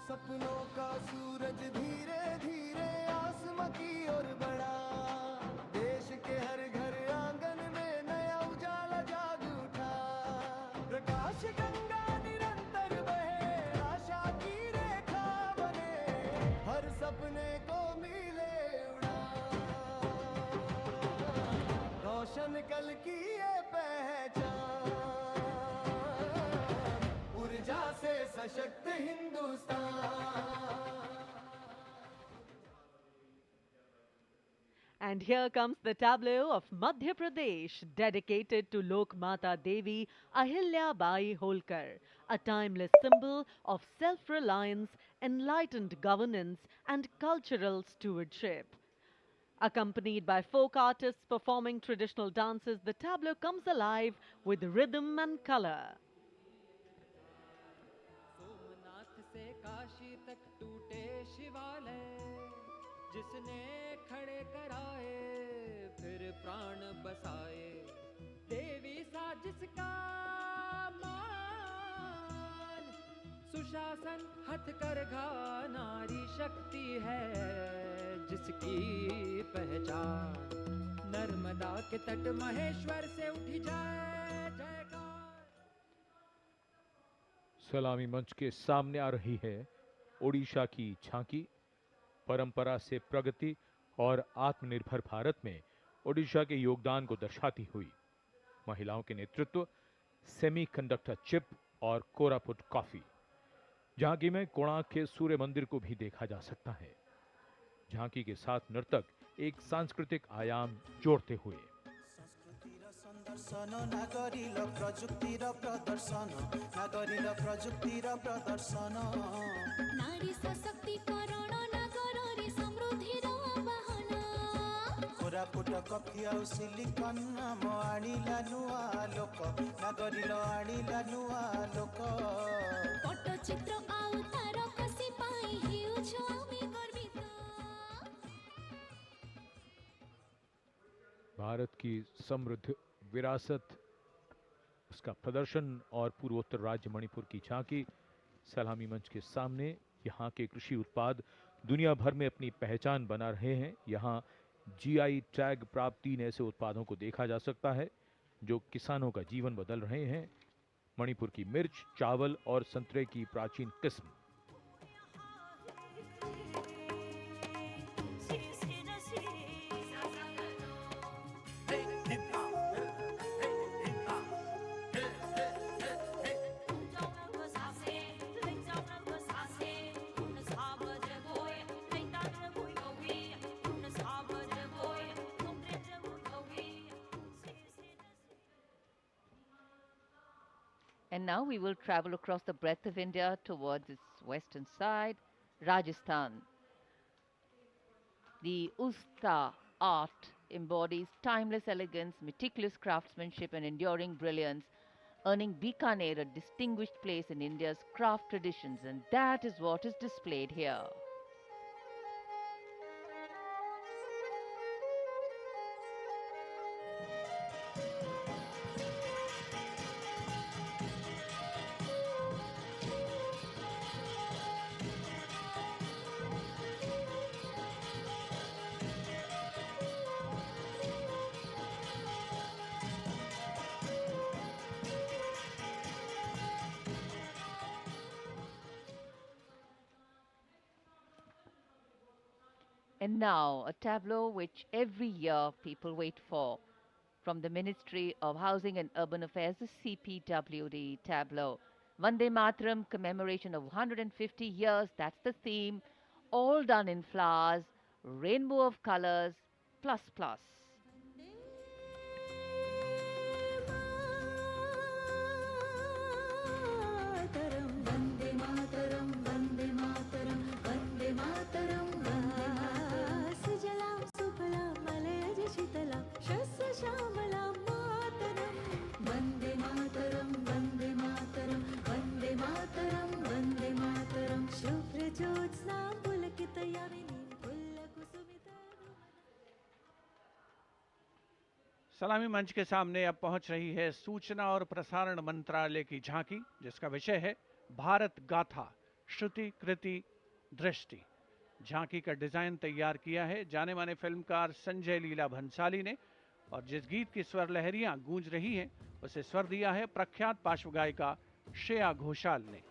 सपनों का सूरज धीरे धीरे आसमां की ओर बढ़ा, देश के हर घर आंगन में नया उजाला जाग उठा। प्रकाश गंगा निरंतर बहे, आशा की रेखा बने, हर सपने को मिले उड़ान। रोशन कल की ये पहचान, ऊर्जा से सशक्त Hindustan. And here comes the tableau of Madhya Pradesh, dedicated to Lok Mata Devi Ahilya Bai Holkar, a timeless symbol of self-reliance, enlightened governance and cultural stewardship. Accompanied by folk artists performing traditional dances, the tableau comes alive with rhythm and color. Somnath से काशी तक टूटे शिवालय, जिसने खड़े कराए फिर प्राण बसाए। देवी सा जिसका मान, सुशासन हथकरघा नारी शक्ति है जिसकी पहचान। नर्मदा के तट महेश्वर से उठी जाए जयकार। सलामी मंच के सामने आ रही है ओडिशा की झांकी। परंपरा से प्रगति और आत्मनिर्भर भारत में ओडिशा के योगदान को दर्शाती हुई महिलाओं के नेतृत्व, सेमीकंडक्टर चिप और कोरापुट कॉफी। झांकी में कोणार्क के सूर्य मंदिर को भी देखा जा सकता है। झांकी के साथ नर्तक एक सांस्कृतिक आयाम जोड़ते हुए संदर्शन नागरिल प्रजुक्तिर प्रदर्शन, नागरिल प्रजुक्तिर प्रदर्शन। नारी सशक्तिकरण नागररी समृद्धिर वाहन। कोरापुट कॉफी आउ सिलिकन नाम आनिला नुआ लोक, नागरिल आनिला नुआ लोक। पट्टचित्र आउ तारकसी पाई हेउछु आमे गर्वित। भारत की समृद्ध विरासत, उसका प्रदर्शन और पूर्वोत्तर राज्य मणिपुर की झांकी। सलामी मंच के सामने यहाँ के कृषि उत्पाद दुनिया भर में अपनी पहचान बना रहे हैं। यहाँ जीआई टैग प्राप्त 3 ऐसे उत्पादों को देखा जा सकता है जो किसानों का जीवन बदल रहे हैं। मणिपुर की मिर्च, चावल और संतरे की प्राचीन किस्म। And now we will travel across the breadth of India towards its western side, Rajasthan. The Usta art embodies timeless elegance, meticulous craftsmanship and enduring brilliance, earning Bikaner a distinguished place in India's craft traditions, and that is what is displayed here. And now, a tableau which every year people wait for. From the Ministry of Housing and Urban Affairs, the CPWD tableau. Vande Mataram commemoration of 150 years, that's the theme. All done in flowers, rainbow of colors, plus plus. वन्दे मातरं वन्दे मातरं वन्दे मातरं वन्दे मातरं सुजलां सुफलां मलयज शीतलां शस्यश्यामलां मातरं वन्दे मातरं वन्दे मातरं वन्दे मातरं वन्दे मातरं शुभ्रज्योत्स्नां पुलकितयामिनीं पुल्लकुसुमिता। सलामी मंच के सामने अब पहुंच रही है सूचना और प्रसारण मंत्रालय की झांकी, जिसका विषय है भारत गाथा, श्रुति कृति दृष्टि। झांकी का डिजाइन तैयार किया है जाने माने फिल्मकार संजय लीला भंसाली ने, और जिस गीत की स्वर लहरियां गूंज रही हैं उसे स्वर दिया है प्रख्यात पार्श्व गायिका श्रेया घोषाल ने।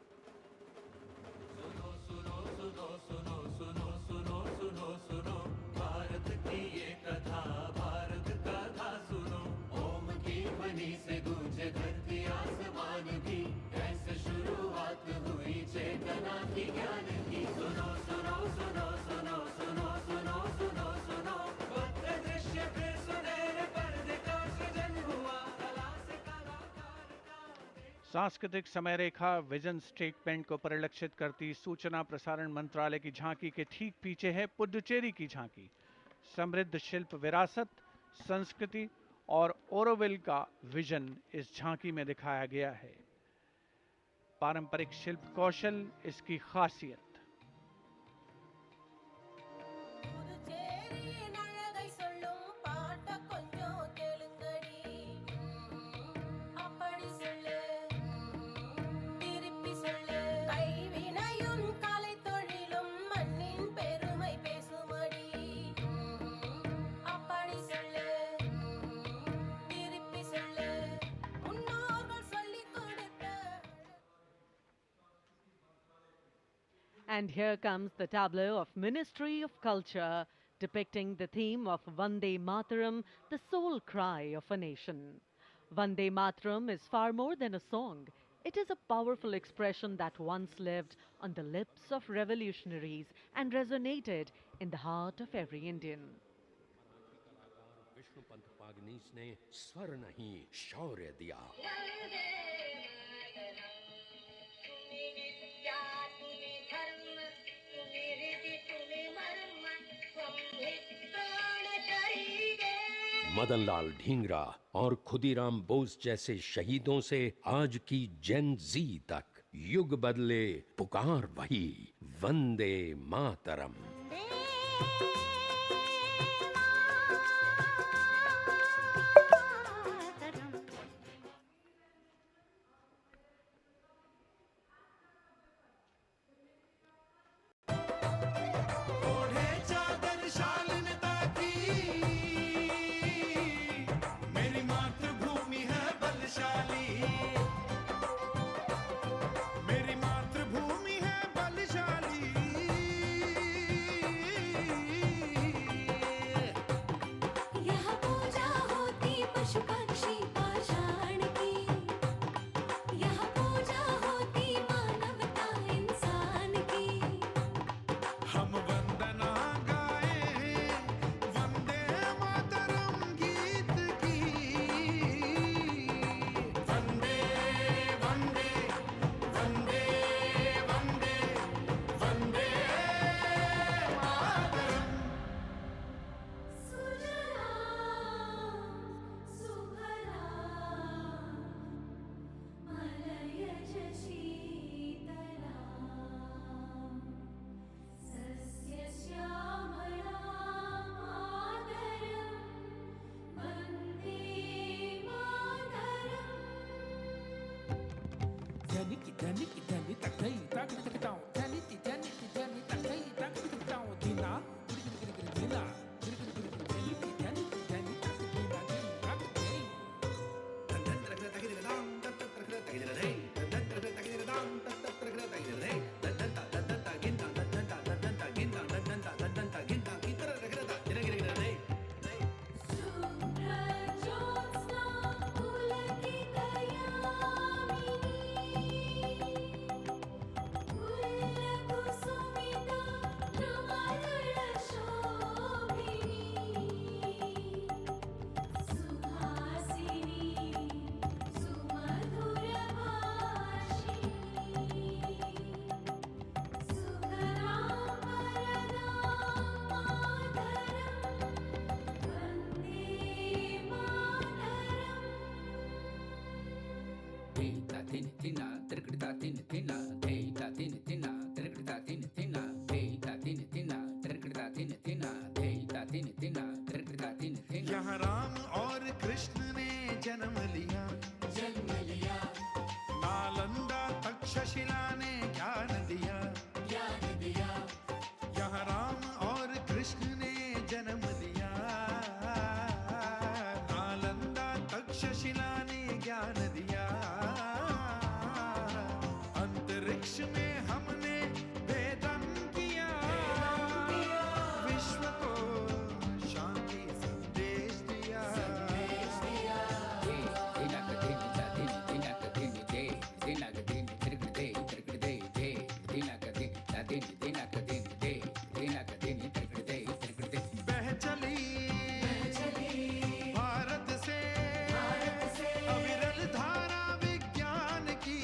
भारत की ये कथा, भारत कथा सुनो, ओम की ध्वनि से गूंजे धरती आसमान भी, ऐसे शुरुआत हुई चेतना की ज्ञान की। सुनो सुनो सुनो सुनो सुनो सुनो सुनो सुनो, भव्य दृश्य फिर सुनहरे पर्दे का सृजन हुआ, कला से कलाकार का। सांस्कृतिक समय रेखा विजन स्टेटमेंट को परिलक्षित करती सूचना प्रसारण मंत्रालय की झांकी के ठीक पीछे है पुडुचेरी की झांकी। समृद्ध शिल्प विरासत, संस्कृति और ओरोविल का विजन इस झांकी में दिखाया गया है। पारंपरिक शिल्प कौशल इसकी खासियत। And here comes the tableau of Ministry of Culture, depicting the theme of Vande Mataram, the soul cry of a nation. Vande Mataram is far more than a song. It is a powerful expression that once lived on the lips of revolutionaries and resonated in the heart of every Indian. Vishnupant Pagnis ने स्वर नहीं शौर्य दिया। मदनलाल ढींगरा और खुदीराम बोस जैसे शहीदों से आज की जेन जी तक युग बदले, पुकार वही वंदे मातरम। ओढ़े चादर शालीनता की, मेरी मातृभूमि है बलशाली, मेरी मातृभूमि है बलशाली। यहाँ पूजा होती पशु पक्षी पाषाण की, यहाँ पूजा होती मानवता इंसान की। हम वंदना गाए वंदे मातरम गीत की, वंदे वंदे वंदे वंदे वंदे मातरम। सुजलां सुफलां मलयज शीतलां, सस्यश्यामलां मातरं वन्दे मातरम्। शुभ्रज्योत्स्ना पुलकितयामिनी, पुलकितयामिनी। अंतरिक्ष में हमने भेदन किया, विश्व को शांति संदेश दिया। बह चली भारत से अविरल धारा विज्ञान की,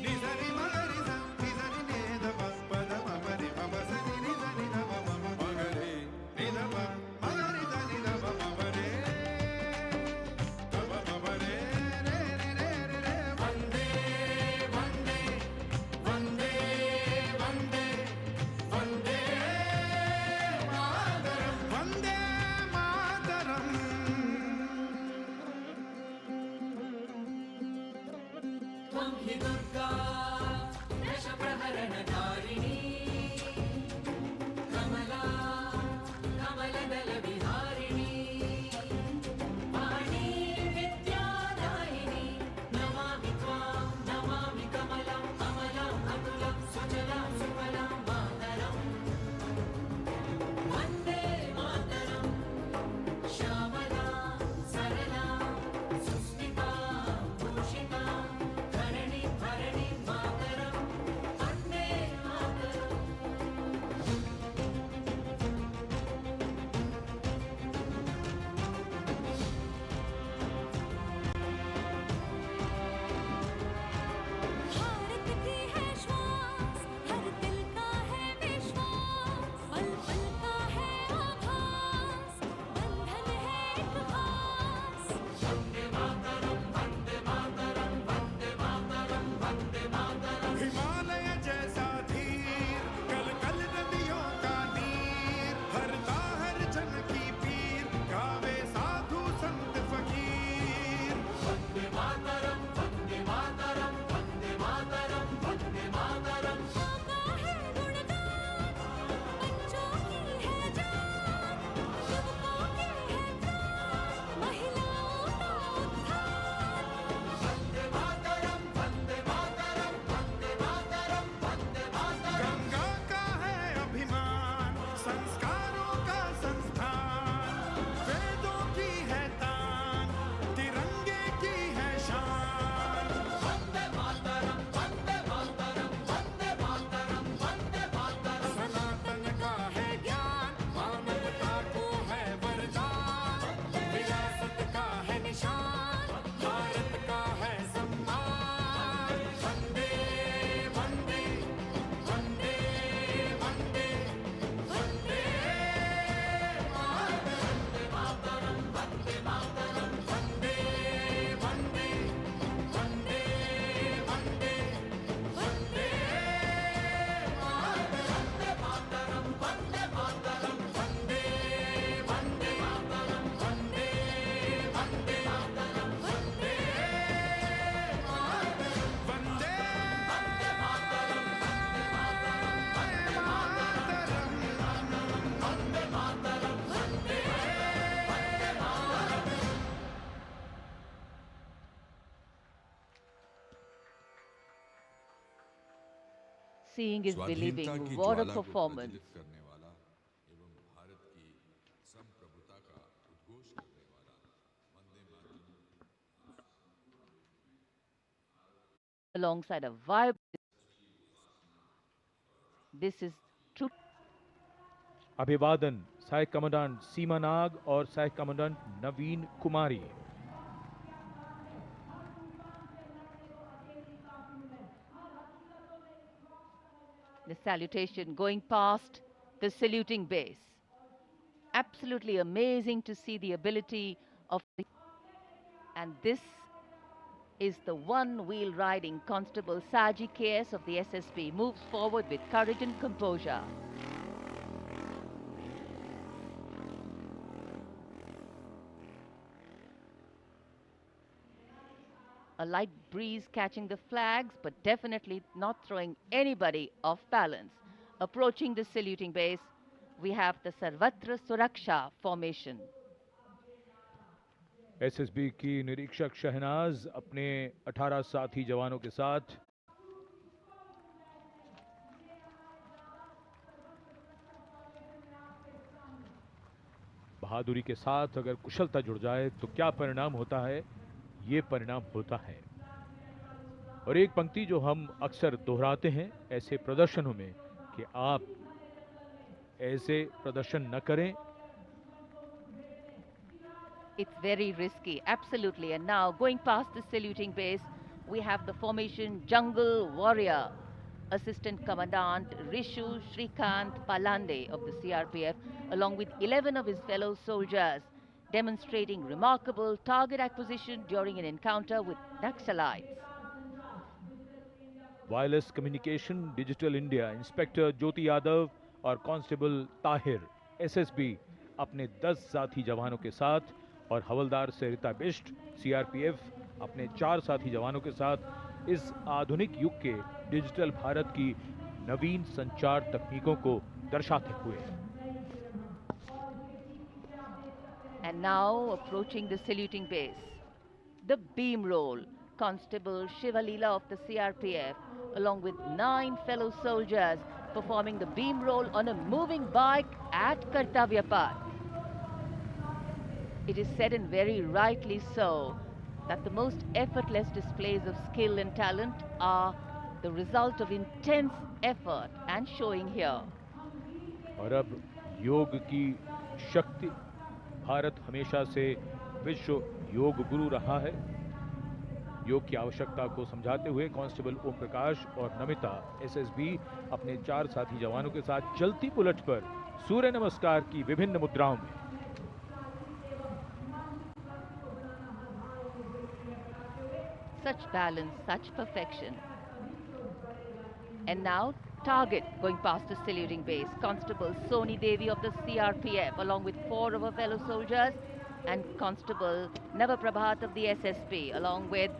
निजरि मगरि ध निजरि ने ध प प ध म प रि म प स नि नि ध नि ध प म म म ग रे नि ध प मगरि ध नि ध प म प रे ध प म प रे रे रे रे रे रे। वंदे वंदे वंदे वंदे वंदे मातरम, वंदे मातरम। त्वं हि दुर्गा दश प्रहरणधारिणी, कमला कमलदलविहारिणी, वाणी विद्यादायिनी, नमामि त्वां नमामि कमलाम् अमलाम् अतुलं सुजलां सुफलां मातरम्। वन्दे मातरम् श्यामलां सरलां सुस्मितां भूषितां धरणीं भरणीं मातरम्। वन्दे मातरम्। भारत की है श्वास, हर दिल का है विश्वास, पल पल का है आभास, बंधन है एक आस। वन्दे मातरम् वन्दे मातरम् वन्दे मातरम् वन्दे मातरम्। हिमालय जैसा धीर कल कल नदियों का नीर, हरता हर जन की पीर, गावे साधु संत फकीर। वन्दे मातरम् वन्दे मातरम् वन्दे मातरम् वन्दे मातरम्। गाता है गुणगान, बच्चों की है जान, युवकों के है प्राण, महिलाओं का उत्थान। वन्दे मातरम् वन्दे मातरम् वन्दे मातरम् वन्दे मातरम्। गंगा का है अभिमान, संस्कारों का संस्थान, वेदों की है तान, तिरंगे की है शान। वन्दे मातरम् वन्दे मातरम् वन्दे मातरम् वन्दे मातरम्। सनातन का है ज्ञान, मानवता को है वरदान, विरासत का है निशान, भारत का है सम्मान। वंदे वंदे वंदे वंदे वंदे मातरम् वन्दे मातरम् वंदे वंदे वंदे वंदे वंदे वन्दे मातरम् वन्दे मातरम् वंदे वंदे मातरम् वंदे वंदे मातरम् वंदे वंदे Seeing is believing. What a performance. करने वाला एवं भारत की संप्रभुता का उद्घोष करने वाला Vande Mataram. Alongside a vibrant. This is true. अभिवादन सहायक कमांडेंट सीमा नाग और सहायक commandant Naveen Kumari. The salutation going past the saluting base. Absolutely amazing to see the ability of the. And this is the one-wheel riding Constable Saji KS of the SSB moves forward with courage and composure. A light breeze catching the flags, but definitely not throwing anybody off balance. Approaching the saluting base, we have the Sarvatra Suraksha formation. SSB की निरीक्षक शहनाज अपने 18 साथी जवानों के साथ बहादुरी के साथ अगर कुशलता जुड़ जाए तो क्या परिणाम होता है, ये परिणाम होता है। और एक पंक्ति जो हम अक्सर दोहराते हैं ऐसे प्रदर्शनों में कि आप ऐसे प्रदर्शन न करें। It's very risky, absolutely. And now, going past the saluting base, we have the formation Jungle Warrior. Assistant Commandant Rishu Shrikant Palande of the CRPF, along with 11 of his fellow soldiers, demonstrating remarkable target acquisition during an encounter with Naxalites. Wireless communication digital India inspector Jyoti Yadav और constable Tahir SSB अपने 10 साथी जवानों के साथ और हवलदार सरिता Bisht CRPF अपने 4 साथी जवानों के साथ इस आधुनिक युग के डिजिटल भारत की नवीन संचार तकनीकों को दर्शाते हुए। And now approaching the saluting base, the beam roll. Constable Shivalila of the CRPF, along with 9 fellow soldiers, performing the beam roll on a moving bike at Kartavya Path. It is said, and very rightly so, that the most effortless displays of skill and talent are the result of intense effort and showing here. और अब योग की शक्ति, भारत हमेशा से विश्व योग गुरु रहा है। योग की आवश्यकता को समझाते हुए कांस्टेबल ओम प्रकाश और नमिता एसएसबी अपने 4 साथी जवानों के साथ चलती बुलेट पर सूर्य नमस्कार की विभिन्न मुद्राओं में। Such balance, such perfection. And now, target going past the saluting base. Constable Soni Devi of the CRPF, along with 4 of her fellow soldiers, and Constable Navaprabhat of the SSB, along with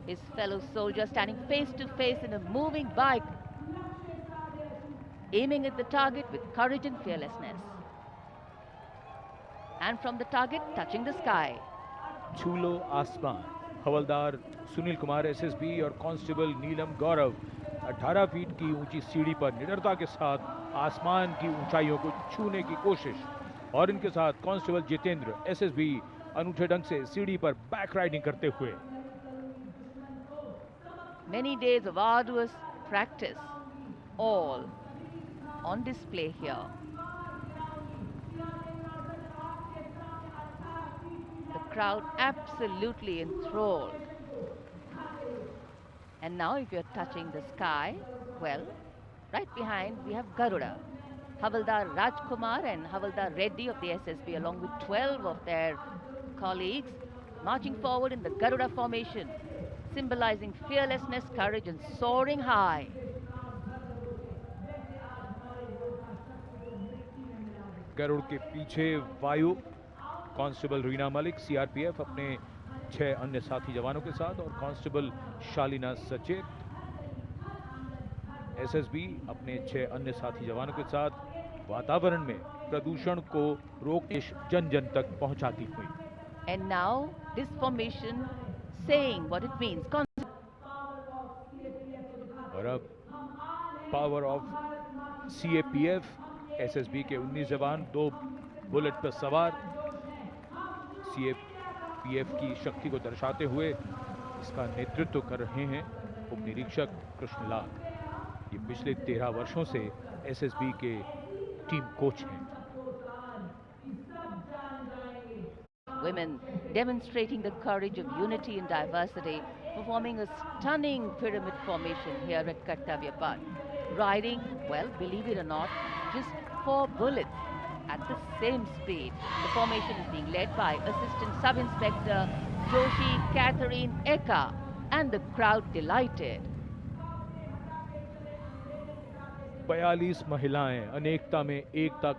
his fellow soldier, standing face to face in a moving bike, aiming at the target with courage and fearlessness. And from the target, touching the sky. छूलो आसमान, हवलदार Sunil Kumar SSB और constable नीलम गौरव 18 feet की ऊंची सीढ़ी पर निडरता के साथ आसमान की ऊंचाइयों को छूने की कोशिश। और इनके साथ कांस्टेबल जितेंद्र एसएसबी अनूठे ढंग से सीढ़ी पर बैक राइडिंग करते हुए। Many days of arduous practice, all on display here. The crowd absolutely enthralled. And now if you're touching the sky, well, right behind we have Garuda. Havaldar Rajkumar and Havaldar Reddy of the SSB, along with 12 of their colleagues, marching forward in the Garuda formation, symbolizing fearlessness, courage, and soaring high. Garuda के पीछे वायु constable Reena Malik CRPF अपने 6 अन्य साथी जवानों के साथ और कांस्टेबल शालिना सचेत एसएसबी अपने 6 अन्य साथी जवानों के साथ वातावरण में प्रदूषण को रोकने जन जन तक पहुंचाती हुई। And now this formation saying what it means. और अब पावर ऑफ सीएपीएफ एसएसबी के 19 जवान 2 बुलेट पर सवार सीएपीएफ की शक्ति को दर्शाते हुए इसका नेतृत्व कर रहे हैं उप निरीक्षक कृष्णलाल। ये पिछले 13 वर्षों से एसएसबी के टीम कोच हैं। Women demonstrating the courage of unity and diversity, performing a stunning pyramid formation here at Kartavya Path. Riding, well, believe it or not, just 4 bullets at the same speed. The formation is being led by Assistant Sub-Inspector Joshi Catherine Eka, and the crowd delighted. 42 महिलाएं अनेकता में एकता